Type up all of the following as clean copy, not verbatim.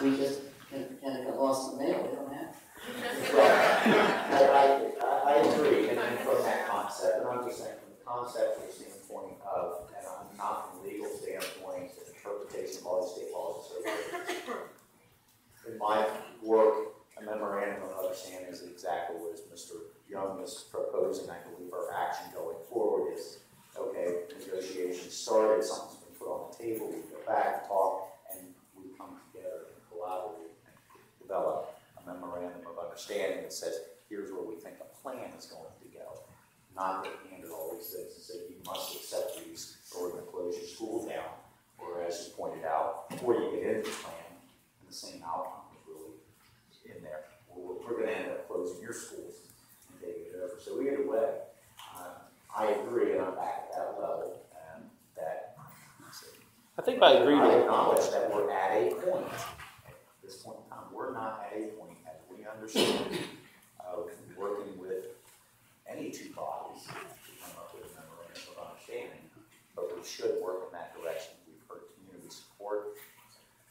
We just kind of got lost in the mail. We don't have. Well, I agree, and from that concept, and I'm just saying from the conceptual standpoint of, and I'm not from a legal standpoint, interpretation of all the state laws and so forth. In my work, a memorandum of understanding is exactly what Mr. Young is proposing. I believe our action going forward is, okay, negotiations started, something's been put on the table, we go back and talk, and we come together and collaborate and develop a memorandum of understanding that says, here's where we think a plan is going to go. Not that we handle all these things and say, you must accept these, or we're going to close your school down, or as you pointed out, before you get into the plan, and the same outcome is really in there. We're going to end up closing your schools and taking it over. So either way, I agree, and I'm back at that level, and that I think I agree. I acknowledge that we're at a point. At this point in time, we're not at a point, as we understand, of working with any two bodies to come up with a memorandum of understanding, but we should work in that direction. We've heard community support,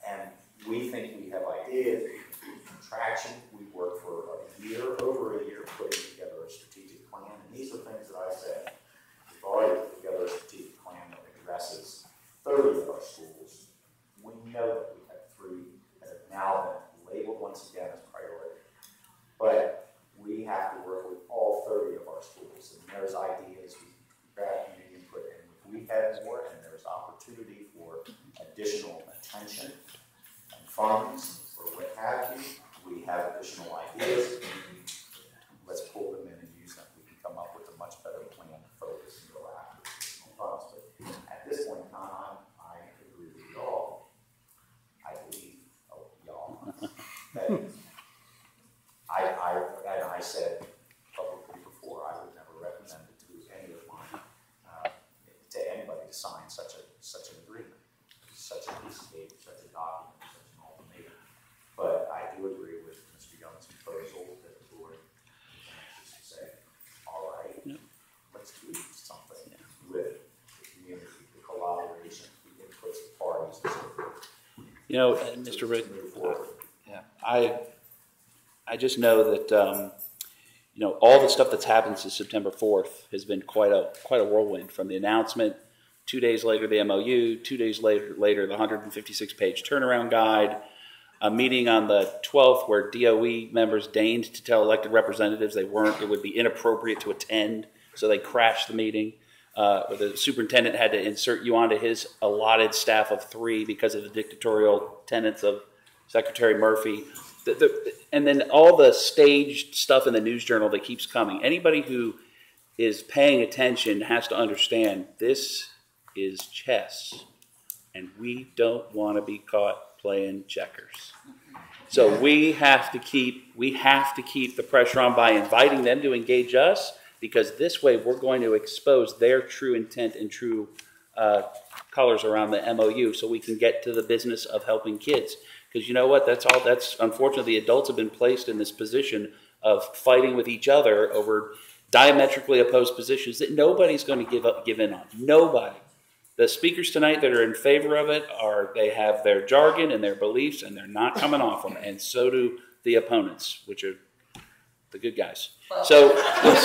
and we think we have ideas, we can do traction. We worked for a year, over a year, putting together a strategic plan, and these are things that I said. We've already put together a strategic plan that addresses 30 of our schools. We know that we have 3 that have now been labeled once again as priority, but we have to work with all 30 of our schools, and there's ideas we grab community input, and if we have more, and there's opportunity for additional attention and funds, or what have you, we have additional ideas, let's pull them in and use them. We can come up with a much better plan to focus and go after additional funds. But at this point in time, I agree with y'all. I believe y'all. And I said publicly before, I would never recommend it to any of mine, to anybody to sign such an agreement, such a piece of paper, such a document, such an ultimatum. But I do agree with Mr. Young's proposal that the board is anxious to say, all right, let's do something with the community, the collaboration, the inputs, the parties, and so forth. You know, Mr. Rick, I just know that you know, all the stuff that's happened since September 4th has been quite a whirlwind. From the announcement, 2 days later the MOU, 2 days later the 156-page turnaround guide, a meeting on the 12th where DOE members deigned to tell elected representatives it would be inappropriate to attend, so they crashed the meeting. The superintendent had to insert you onto his allotted staff of 3 because of the dictatorial tenets of Secretary Murphy. And then all the staged stuff in the news journal that keeps coming. Anybody who is paying attention has to understand this is chess, and we don't want to be caught playing checkers. So we have to keep the pressure on by inviting them to engage us, because this way we're going to expose their true intent and true colors around the MOU, so we can get to the business of helping kids. Because you know what? That's unfortunately, adults have been placed in this position of fighting with each other over diametrically opposed positions that nobody's going to give in on. Nobody. The speakers tonight that are in favor of it they have their jargon and their beliefs, and they're not coming off them. And so do the opponents, which are the good guys. So and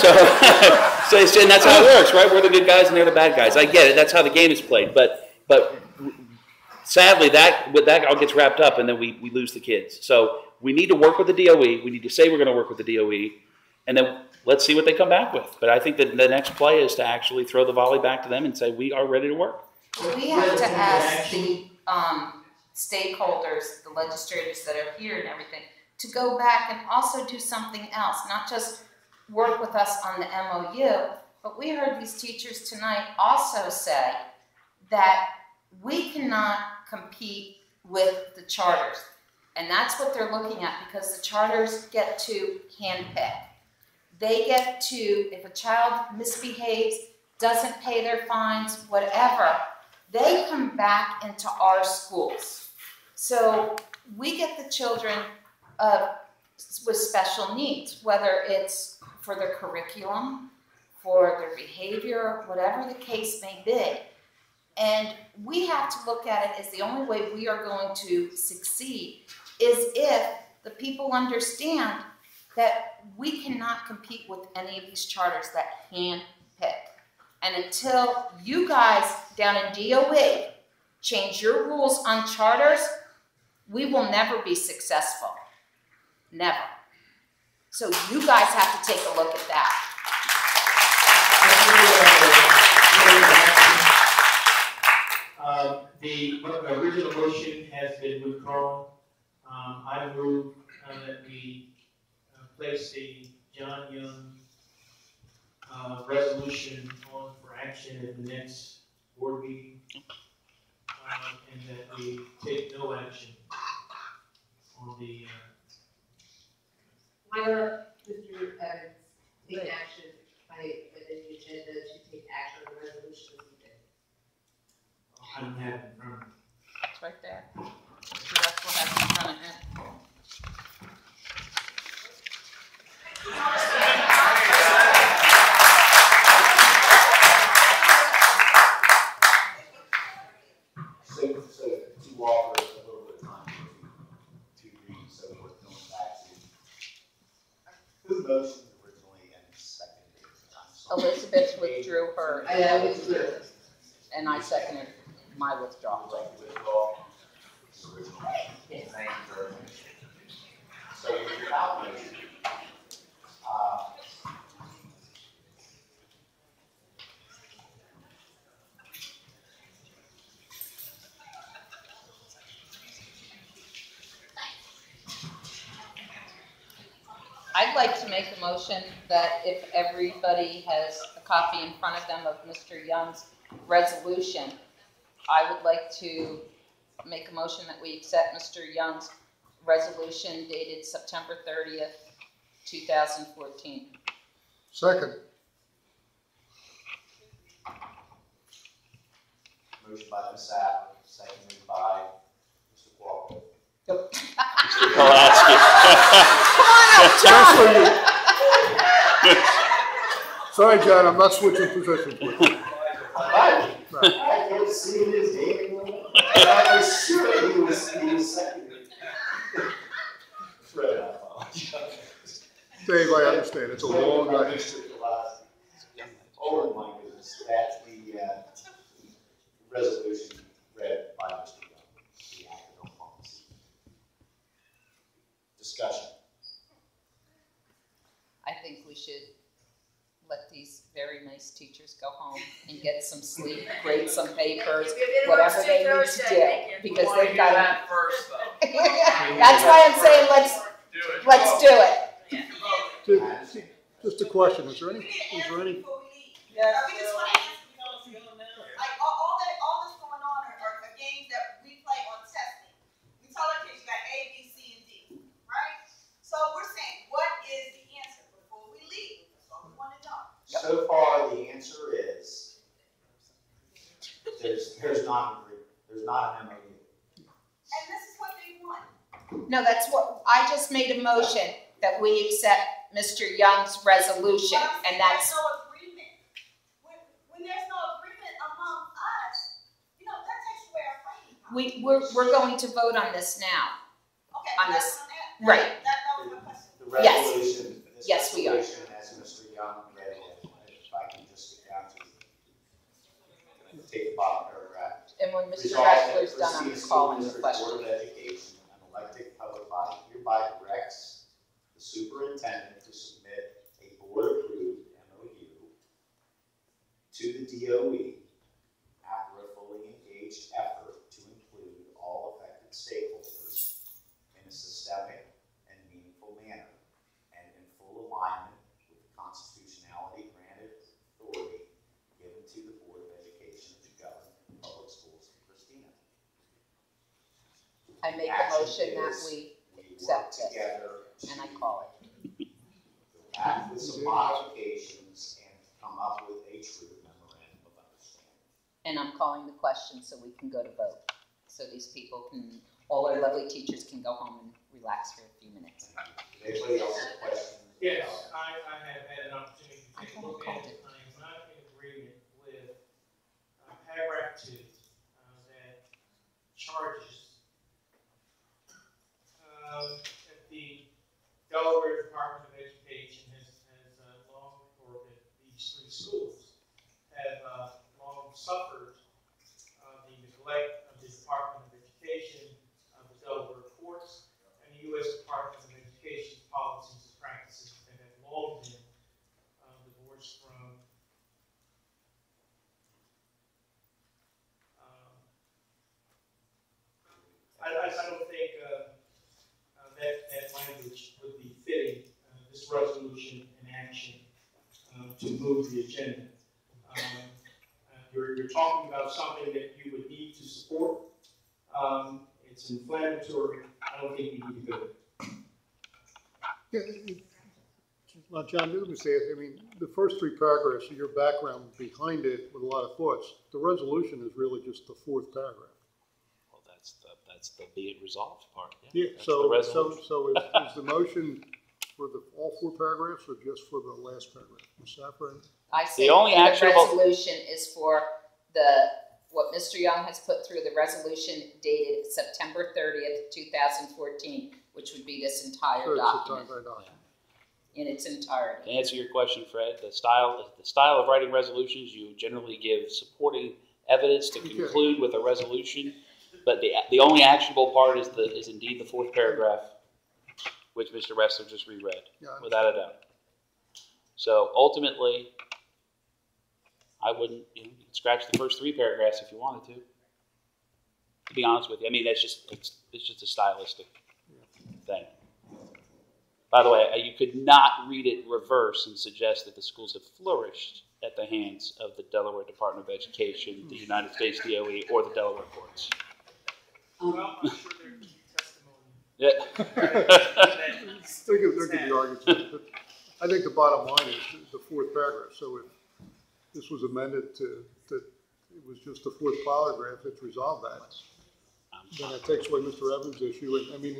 that's how it works, right? We're the good guys and they're the bad guys. I get it. That's how the game is played. But sadly, that all gets wrapped up, and then we lose the kids. So we need to work with the DOE. We need to say we're going to work with the DOE, and then let's see what they come back with. But I think that the next play is to actually throw the volley back to them and say we are ready to work. We have to ask the stakeholders, the legislators that are here and everything, to go back and also do something else, not just work with us on the MOU, but we heard these teachers tonight also say that we cannot compete with the charters. And that's what they're looking at, because the charters get to handpick. They get to, if a child misbehaves, doesn't pay their fines, whatever, they come back into our schools. So we get the children with special needs, whether it's for their curriculum, for their behavior, whatever the case may be. And we have to look at it as the only way we are going to succeed is if the people understand that we cannot compete with any of these charters that hand pick. And until you guys down in DOE change your rules on charters, we will never be successful. Never. So you guys have to take a look at that. The original motion has been withdrawn. I move that we place the John Young resolution on for action at the next board meeting, and that we take no action on the. Why not, Mr. Evans, take action by amending the agenda to take action on the resolution as we did? I don't have it in front of me. It's right there. Mr. Russell has it in front of him. So to offer us a little bit of time to read, so we're going back to who motioned originally and seconded. Elizabeth withdrew her, I withdrew. and I seconded my withdrawal. Thank you very much. So your out motion. I'd like to make a motion that if everybody has a copy in front of them of Mr. Young's resolution, I would like to make a motion that we accept Mr. Young's resolution dated September 30th, 2014. Second. Motion by Ms. Sapp, seconded by Mr. Walker. Mr. Pulaski. Sorry, John, I'm not switching positions with you. I don't see his name. I was sure he was seconded. Fred, I apologize. Dave, I understand, it's a long night. Oh my goodness, that's the resolution read by Mr. Young, the acted on policy. Discussion. I think we should let these very nice teachers go home and get some sleep, grade some papers, whatever they need to do, because they've got that first, though. That's why I'm saying let's do it. Just a question, is there any, Yeah. We just want to ask, like, all that's going on are games that we play on testing. We tell our kids you got A, B, C, and D, right? So we're saying, what is the answer before we leave? That's all we want to know. So far, the answer is there's not an agreement. There's not an MOU. And this is what they want. No, that's what, I just made a motion that we accept Mr. Young's resolution, and that's, There's no agreement. When there's no agreement among us, that takes away our fighting power. we're going to vote on this now. Okay, on that's this- on that. right. That was my question. The Yes. resolution, this Yes, we are. resolution, as Mr. Young read it, if I can just get down to take the bottom paragraph. And when Mr. Resolved that Rexler's done, I'm CSD calling the District question. Board of Education, an elected public body, hereby directs the superintendent to submit a board-approved MOU to the DOE after a fully engaged effort to include all affected stakeholders in a systemic and meaningful manner and in full alignment with the constitutionality granted authority given to the Board of Education to govern public schools in Christina. I make a Action motion that is we work accept it, together and I call it. to act with some modifications and come up with a true memorandum of understanding. And I'm calling the question so we can go to vote. So these people can, all our lovely teachers can go home and relax for a few minutes. Did anybody else have a question? Yes, I have had an opportunity to I take a thought I look called at it. it. I'm not in agreement with paragraph 2 that charges to move the agenda. You're talking about something that you would need to support. It's inflammatory. I don't think you need to go there. Yeah, well, John Newman says, I mean, the first three paragraphs of your background behind it with a lot of thoughts. The resolution is really just the fourth paragraph. Well, that's the be it resolved part. Yeah, That's so the resolution. is the motion for all four paragraphs or just for the last paragraph? Ms. Safran? I say The only the actionable- resolution is for what Mr. Young has put through, the resolution dated September 30th, 2014, which would be this entire So it's a document time by document. in its To entirety. answer your question, Fred, the style of writing resolutions, you generally give supporting evidence to conclude with a resolution, but the only actionable part is indeed the fourth paragraph, which Mr. Ressler just reread, Yeah, without a doubt. So ultimately, I wouldn't, you could scratch the first three paragraphs if you wanted to be honest with you. I mean, it's just a stylistic thing. By the way, you could not read it reverse and suggest that the schools have flourished at the hands of the Delaware Department of Education, the United States DOE, or the Delaware courts. Well, I'm sure there could be testimony. Yeah. There could be arguments, but I think the bottom line is the fourth paragraph. So if this was amended to it was just the fourth paragraph, it's resolved that. Then it takes away Mr. Evans' issue. And I mean,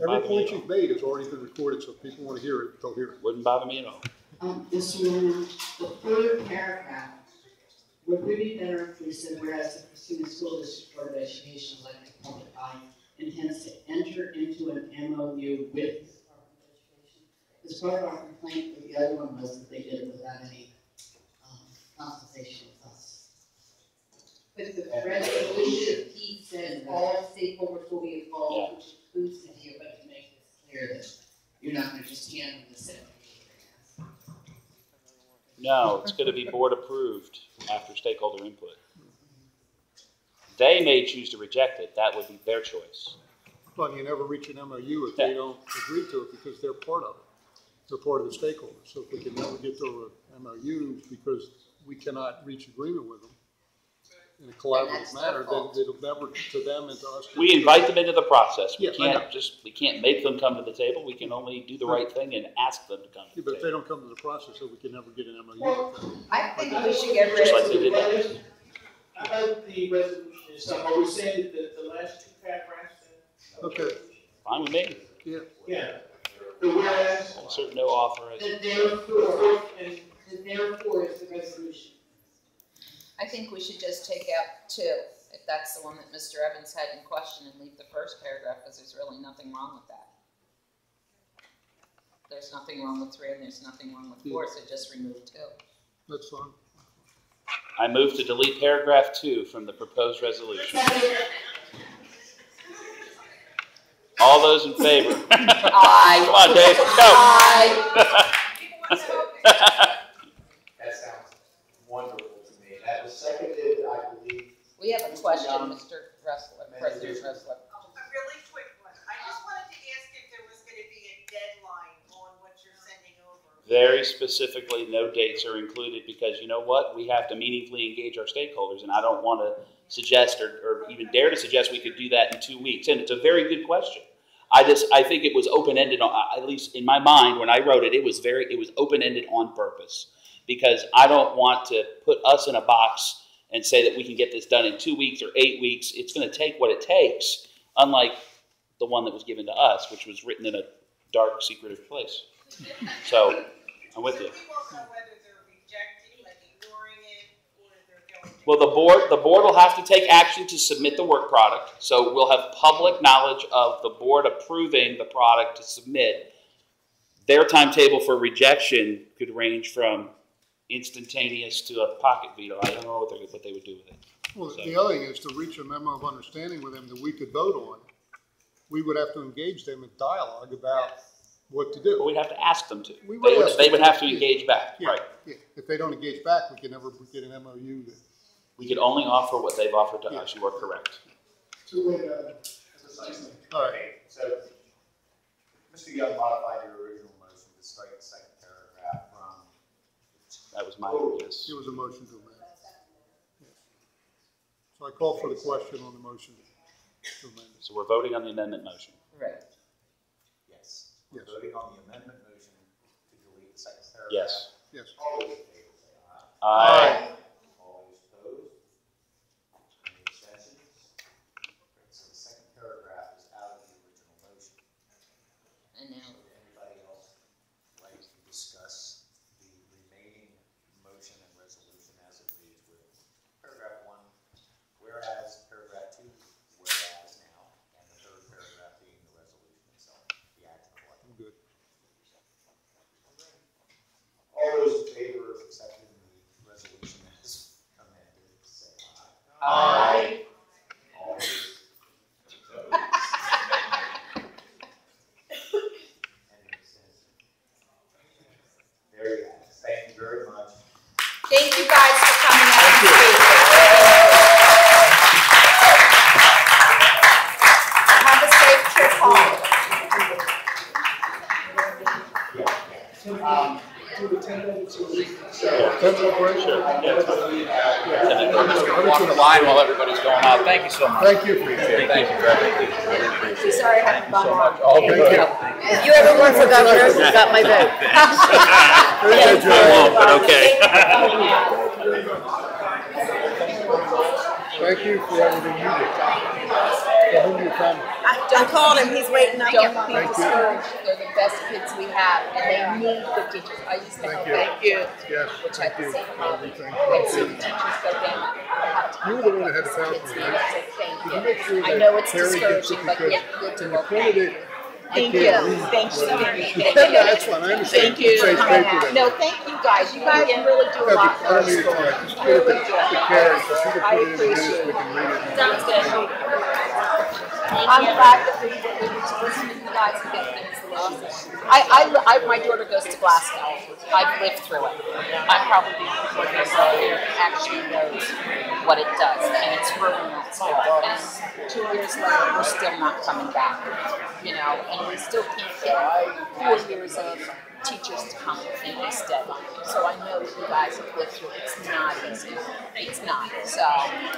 every point you've made has already been recorded, so if people want to hear it, they'll hear it. Wouldn't bother me at all. Mr. Newman, the third paragraph, would we be better if we said, whereas the pursuing school district board of education elected public body intends to enter into an MOU with the Department of Education? Because part of our complaint with the other one was that they did it without any consultation with us. But the resolution, he said all stakeholders will be involved, which includes in here, but to make it clear that you're not gonna just hand them the set. No, it's going to be board approved after stakeholder input. They may choose to reject it. That would be their choice. But you never reach an MOU if they don't agree to it because they're part of it. They're part of the stakeholders. So if we can never get to an MOU because we cannot reach agreement with them in a collaborative manner, then it'll never to them and to us. We invite them into the process. We Yeah, we can't make them come to the table. We can only do the right thing and ask them to come to Yeah, the but if they table. don't come to the process, then we can never get an MOU with them. I think we should get rid Just like of they did that. I hope the resolution is done. Are we saying that the last two paragraphs? Okay. Fine with me. Yeah. Yeah. The whereas. Insert no authorization. The therefore is the resolution. I think we should just take out 2, if that's the one that Mr. Evans had in question, and leave the first paragraph, because there's really nothing wrong with that. There's nothing wrong with 3, and there's nothing wrong with 4, so just remove 2. That's fine. I move to delete paragraph 2 from the proposed resolution. All those in favor? Aye. Come on, Dave, go. Aye. That sounds wonderful to me. That was seconded, I believe. We have a question, Mr. Ressler, President Ressler. A really quick one. I just wanted to ask if there was gonna be a deadline on what you're sending over. Very specifically, no dates are included because you know what? We have to meaningfully engage our stakeholders, and I don't want to suggest or even dare to suggest we could do that in 2 weeks. And it's a very good question. I think it was open-ended, at least in my mind when I wrote it, it was open-ended on purpose because I don't want to put us in a box and say that we can get this done in 2 weeks or 8 weeks. It's going to take what it takes, unlike the one that was given to us, which was written in a dark, secretive place. So, I'm with you. So we won't know whether they're rejecting, like ignoring it, or they're going to. Well, the board will have to take action to submit the work product. So we'll have public knowledge of the board approving the product to submit. Their timetable for rejection could range from instantaneous to a pocket veto. I don't know what they would do with it. Well, So- the other thing is to reach a memo of understanding with them that we could vote on. We would have to engage them in dialogue about what to But do. we'd have to ask them to. We would ask They them would to, have to yeah. engage back, Yeah, right? yeah. If they don't engage back, we can never get an MOU that. We could only offer what they've offered to Yeah. us. You are correct. All right. So, Mr. Young modified your original motion to strike the second paragraph from the Yes. It was a motion to amend. Yes. So I call for the question on the motion to amend. So we're voting on the amendment motion. Right. Yes. Yes. We're voting on the amendment motion to delete the second paragraph. Yes. Yes. All those in favor say aye. Aye. All those opposed? Any abstentions? Great, so the second paragraph is out of the original motion. And now, Would anybody else like to discuss the remaining motion and resolution as it reads with paragraph 1, whereas, paragraph 2, whereas now, and the third paragraph being the resolution itself, the action of I'm good. All those in favor of accepting the resolution as amended, say aye. Aye. All those opposed? Any abstentions? There you have it. Thank you very much. Thank you guys for coming out and speaking. Have a safe trip home. Walk the line while everybody's going out. Thank you so much. Thank you for your time. Thank you for everything. sorry I haven't gone on. Thank you. If you ever run for governor, you got my vote. I won't, but okay. Thank you for everything you did. For whom you come. I called him, he's waiting up. Don't be Thank you. discouraged, they're the best kids we have, and they need good teachers. I used to help Thank you. them, Yes, which thank had the you. same problem. Everything. I'd see the Thank you. teachers go down, I had to You were the one that had the contact PowerPoint, kids, and right? I'd say, thank Could you make sure you. I that know it's Terry gets discouraging, it but because yet good to when you work printed with. it, Thank can't you, read. thank you. That's fine, I understand. Thank you. Safe paper No, then. thank you guys, you guys really do a Yeah, lot but for I our don't need it school. tonight. Just get it to Carrie, so she can I put it in the minutes, appreciate we it. can read it. Sounds good. I'm glad that we were able to listen to you guys and get things awesome. My daughter goes to Glasgow. I've lived through it. I'm probably the only one here that actually knows what it does, and it's ruining that school. And 2 years later, we're still not coming back, you know, and we still can't get 4 years of teachers to come and be steady. So I know that you guys have lived through it. It's not easy. It's not. So,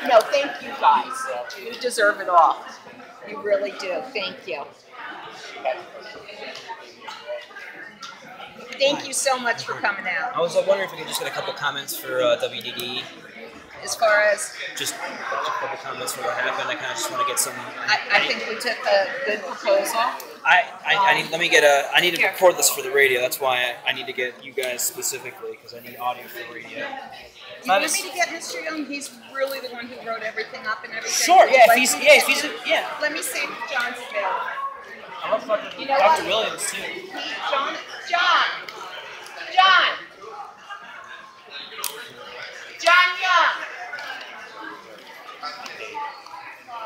no, thank you guys. You deserve it all. You really do. Thank you. Thank you so much for coming out. I was wondering if we could just get a couple comments for WDD. As far as, Just a couple comments for what happened. I kind of just want to get some. I think we took a good proposal. I need to record this for the radio. That's why I need to get you guys specifically because I need audio for the radio. You want me to get Mr. Young? He's really the one who wrote everything up and everything. Sure. Yeah. Let If me- he's yeah. Let me see if John's available. I love fucking You know Dr. what? Williams too. John. John Young.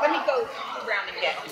Let me go around and get him.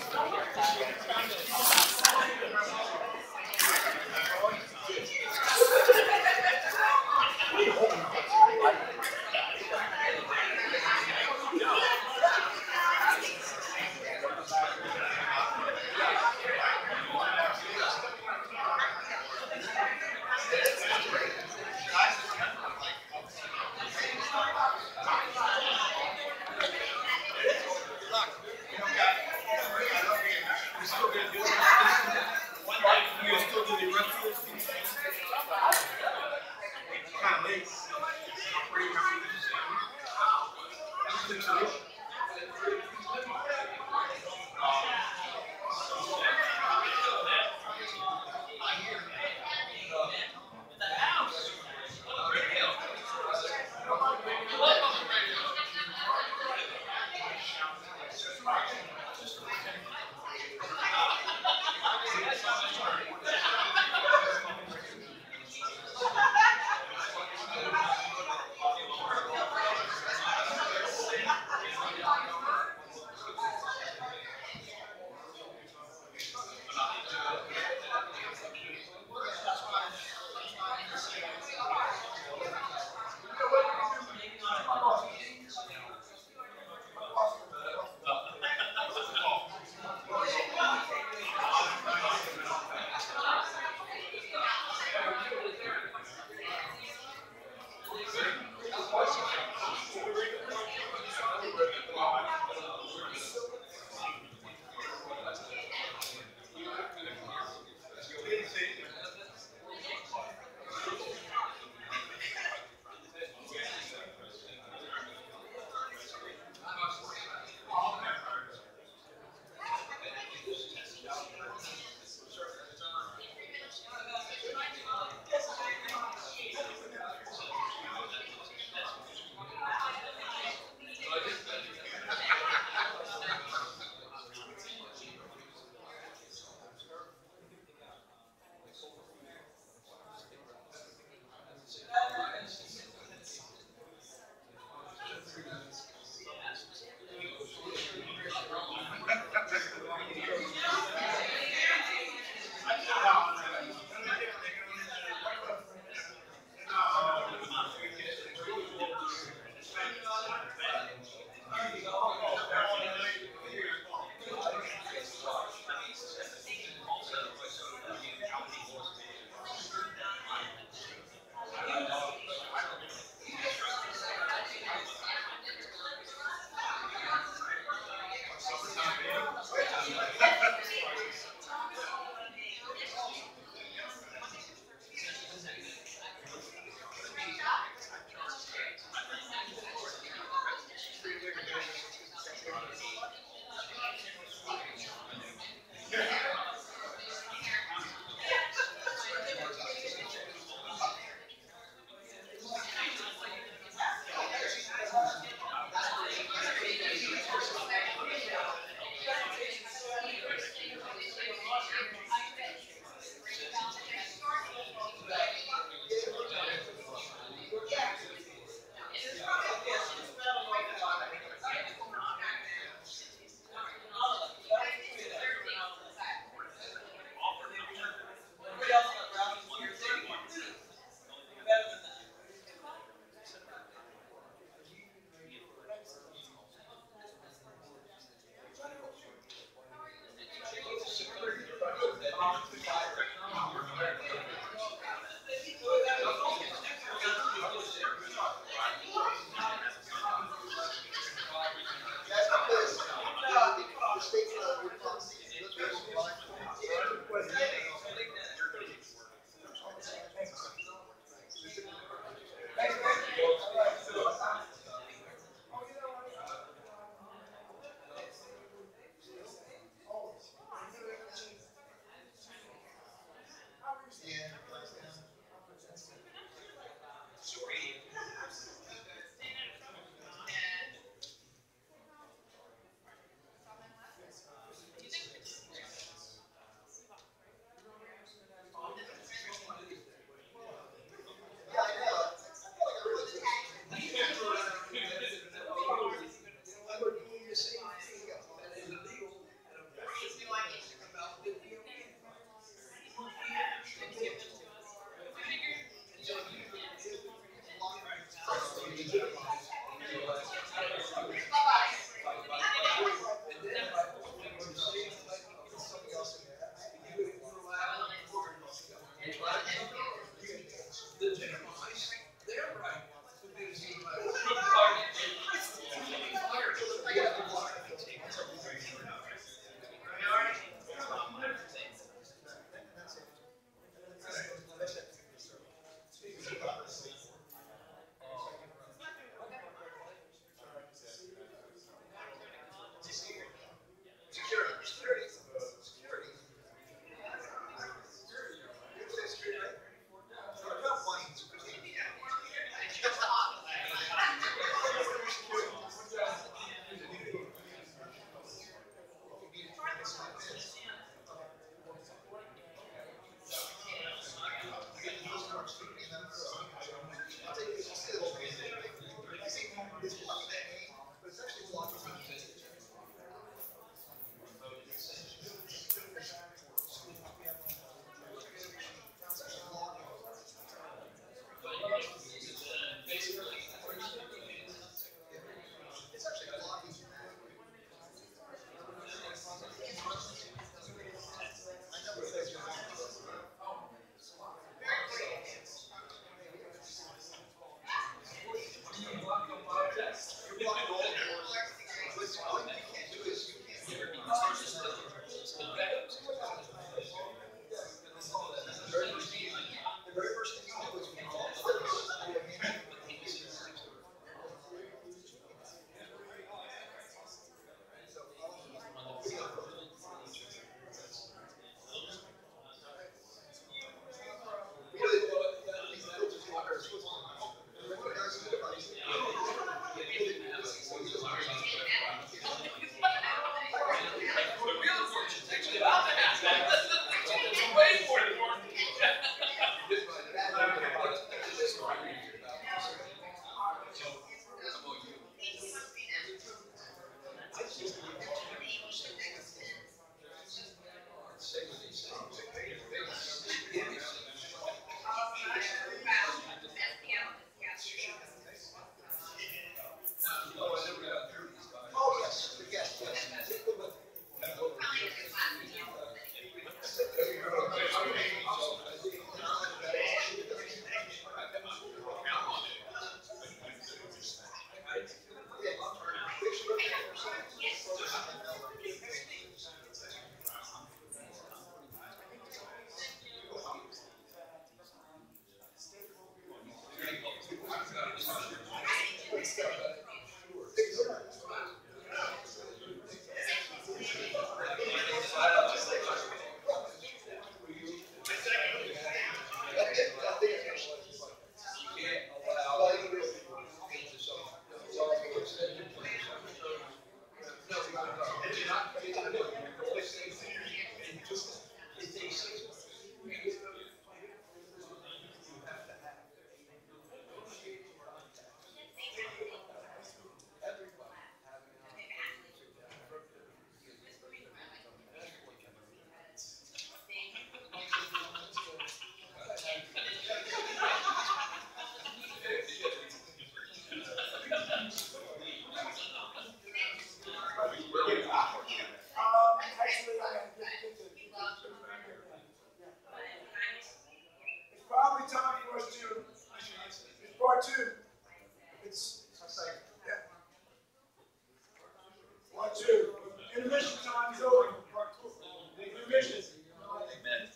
Amen.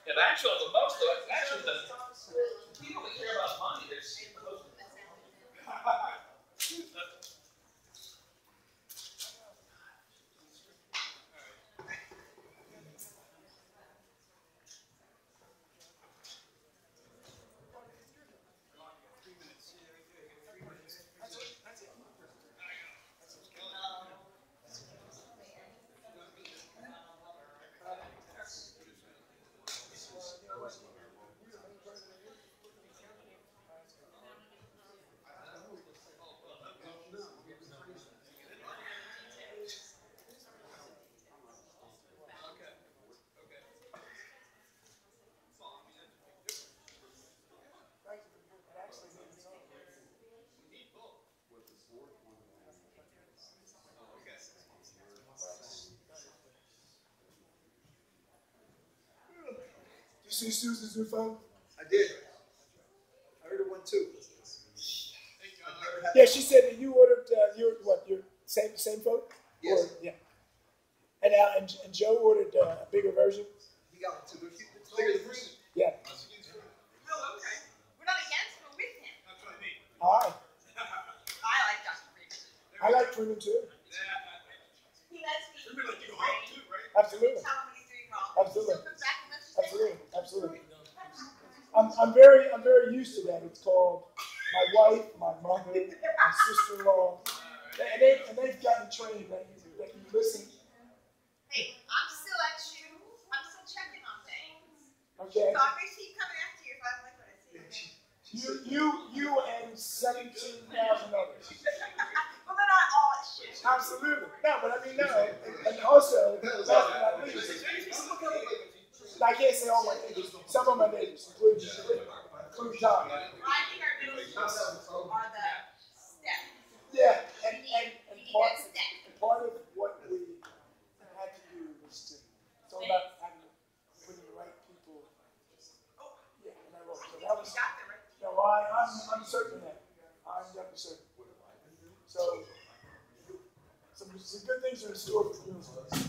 And actually, the most of it, actually, the people that care about money, they're supposed to. You see Susan's new phone? I did. I heard it went too. Yeah, she said that you ordered your same phone? Yes. Or, yeah. And Joe ordered a bigger version? He got one too. It's bigger than green. Yeah. Oh, okay. We're not against, we're with him. That's what I mean. All right. I like Dr. Freeman. I like Freeman too. He lets me. Freeman like you home too, right? Absolutely. Tell him when he's doing wrong. Absolutely. He still comes back and lets you say Absolutely. hi. Absolutely. I'm very used to that. It's called my wife, my mother, my sister-in-law, and they've gotten trained that you listen. Hey, I'm still at you. I'm still checking on things. Okay. So I may keep coming after you if I don't like what I see. You and 17,000 others. Well, they're not all at shit. Absolutely. No, but I mean no. And also, last but not least, I can't say all my neighbors. Some of my neighbors, including John. I think our middle schools are the steps. Yeah, and part of what we had to do was to, it's all about putting the right people. Yeah, in that role. So that was, no, I'm certain of that. I'm definitely certain. So, some good things are in store for the middle schools.